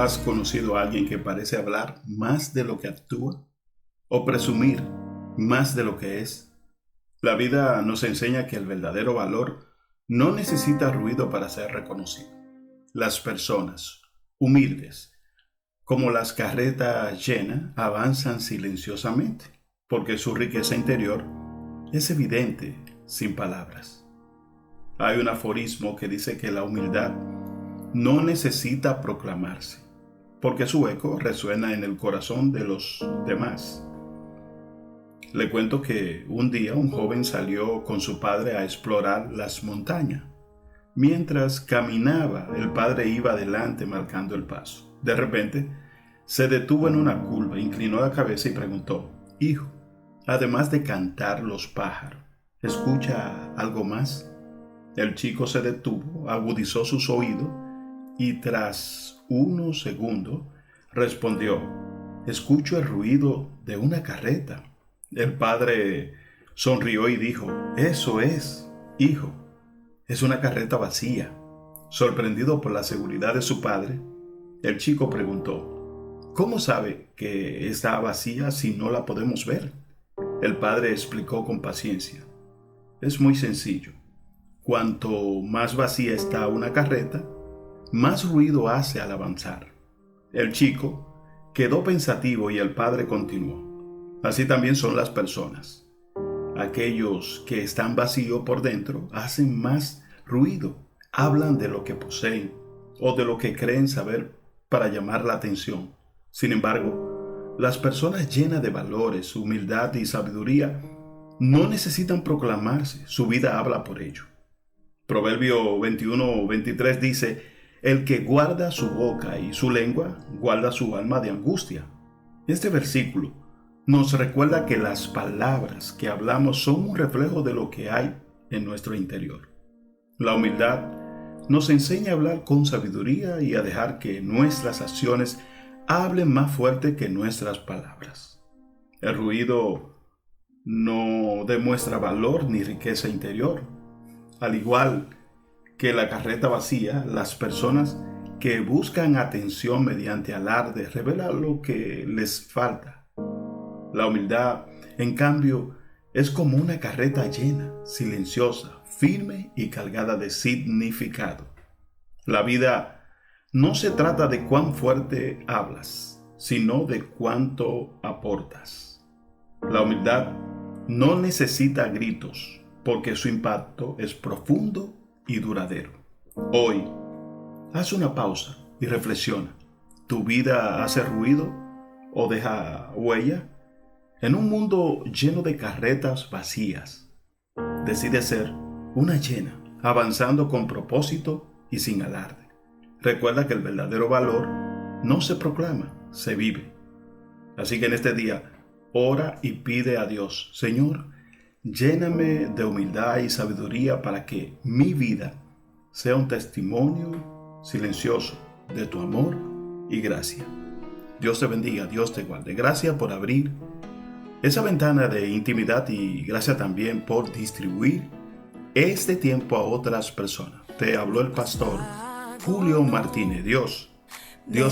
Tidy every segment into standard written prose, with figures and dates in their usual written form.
has conocido a alguien que parece hablar más de lo que actúa o presumir más de lo que es? La vida nos enseña que el verdadero valor no necesita ruido para ser reconocido. Las personas humildes, como las carretas llenas, avanzan silenciosamente, porque su riqueza interior es evidente sin palabras. Hay un aforismo que dice que la humildad no necesita proclamarse, porque su eco resuena en el corazón de los demás. Le cuento que un día un joven salió con su padre a explorar las montañas. Mientras caminaba, el padre iba adelante marcando el paso. De repente, se detuvo en una curva, inclinó la cabeza y preguntó: «Hijo, además de cantar los pájaros, ¿escucha algo más?». El chico se detuvo, agudizó sus oídos y tras unos segundos respondió: «Escucho el ruido de una carreta». El padre sonrió y dijo: «Eso es, hijo, es una carreta vacía». Sorprendido por la seguridad de su padre, el chico preguntó: «¿Cómo sabe que está vacía si no la podemos ver?». El padre explicó con paciencia: «Es muy sencillo. Cuanto más vacía está una carreta, más ruido hace al avanzar». El chico quedó pensativo y el padre continuó: «Así también son las personas. Aquellos que están vacíos por dentro hacen más ruido, hablan de lo que poseen o de lo que creen saber para llamar la atención. Sin embargo, las personas llenas de valores, humildad y sabiduría no necesitan proclamarse, su vida habla por ello». Proverbio 21:23 dice: «El que guarda su boca y su lengua, guarda su alma de angustia». Este versículo nos recuerda que las palabras que hablamos son un reflejo de lo que hay en nuestro interior. La humildad nos enseña a hablar con sabiduría y a dejar que nuestras acciones hablen más fuerte que nuestras palabras. El ruido no demuestra valor ni riqueza interior. Al igual que la carreta vacía, las personas que buscan atención mediante alarde revelan lo que les falta. La humildad, en cambio, es como una carreta llena, silenciosa, firme y cargada de significado. La vida no se trata de cuán fuerte hablas, sino de cuánto aportas. La humildad no necesita gritos, porque su impacto es profundo y duradero. Hoy, haz una pausa y reflexiona. ¿Tu vida hace ruido o deja huella? En un mundo lleno de carretas vacías, decide ser una llena, avanzando con propósito y sin alarde. Recuerda que el verdadero valor no se proclama, se vive. Así que en este día, ora y pide a Dios: «Señor, lléname de humildad y sabiduría para que mi vida sea un testimonio silencioso de tu amor y gracia». Dios te bendiga, Dios te guarde. Gracias por abrir esa ventana de intimidad y gracias también por distribuir este tiempo a otras personas. Te habló el pastor Julio Martínez. Dios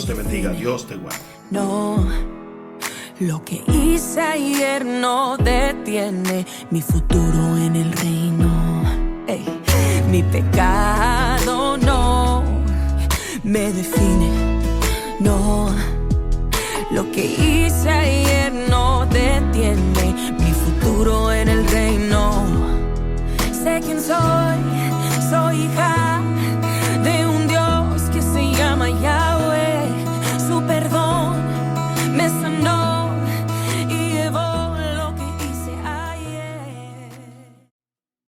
te bendiga, Dios te guarde. No, lo que hice ayer no detiene mi futuro en el reino. Ey, mi pecado no me define. No, lo que hice ayer no detiene mi